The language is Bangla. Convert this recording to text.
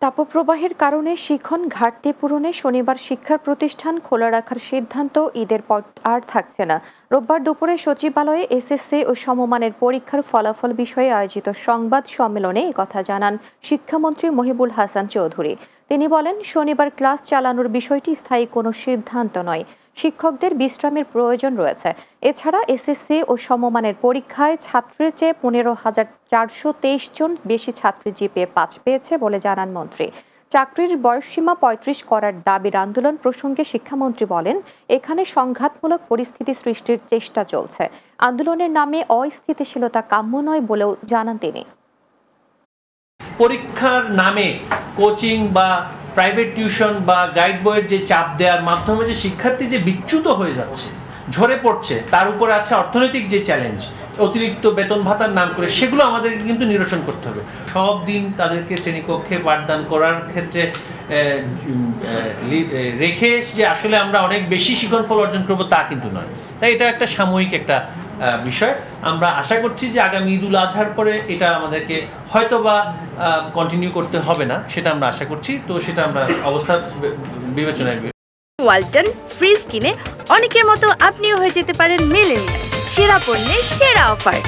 তাপপ্রবাহের কারণে শিখন ঘাটতি পূরণে শনিবার শিক্ষা প্রতিষ্ঠান খোলা রাখার সিদ্ধান্ত ঈদের পর আর থাকছে না। রোববার দুপুরে সচিবালয়ে এসএসসি ও সমমানের পরীক্ষার ফলাফল বিষয়ে আয়োজিত সংবাদ সম্মেলনে একথা জানান শিক্ষামন্ত্রী মহিবুল হাসান চৌধুরী। তিনি বলেন, শনিবার ক্লাস চালানোর বিষয়টি স্থায়ী কোনো সিদ্ধান্ত নয়, শিক্ষকদের বিশ্রামের প্রয়োজন রয়েছে। এছাড়া এসএসসি ও সমমানের পরীক্ষায় ছাত্রের চেয়ে 15,423 জন বেশি ছাত্রী জিপিএ 5 পেয়েছে বলে জানান মন্ত্রী। চাকরির বয়সসীমা 35 করার দাবির আন্দোলন প্রসঙ্গে শিক্ষামন্ত্রী বলেন, এখানে সংঘাতমূলক পরিস্থিতি সৃষ্টির চেষ্টা চলছে। আন্দোলনের নামে অস্থিতিশীলতা কাম্য নয় বলেও জানান তিনি। পরীক্ষার নামে কোচিং বা প্রাইভেট টিউশন বা গাইড বইয়ের যে চাপ দেওয়ার মাধ্যমে যে শিক্ষার্থী যে বিচ্যুত হয়ে যাচ্ছে, ঝরে পড়ছে, তার উপরে আছে অর্থনৈতিক যে চ্যালেঞ্জ, অতিরিক্ত বেতন ভাতার নাম করে, সেগুলো আমাদেরকে কিন্তু নিরসন করতে হবে। সব দিন তাদেরকে শ্রেণীকক্ষে পাঠদান করার ক্ষেত্রে রেখে যে আসলে আমরা অনেক বেশি শিক্ষণফল অর্জন করব তা কিন্তু নয়। তাই এটা একটা সাময়িক একটা বিষয়। আমরা আশা করছি যে আগামী ঈদুল আজহার পরে এটা আমাদেরকে হয়তোবা কন্টিনিউ করতে হবে না, সেটা আমরা আশা করছি। তো সেটা আমরা অবস্থা বিবেচনায়। ওয়ালটন ফ্রিজ কিনে অনেকের মতো আপনিও হয়ে যেতে পারেন মিলেনিয়াল। সেরা পণ্যের সেরা অফার।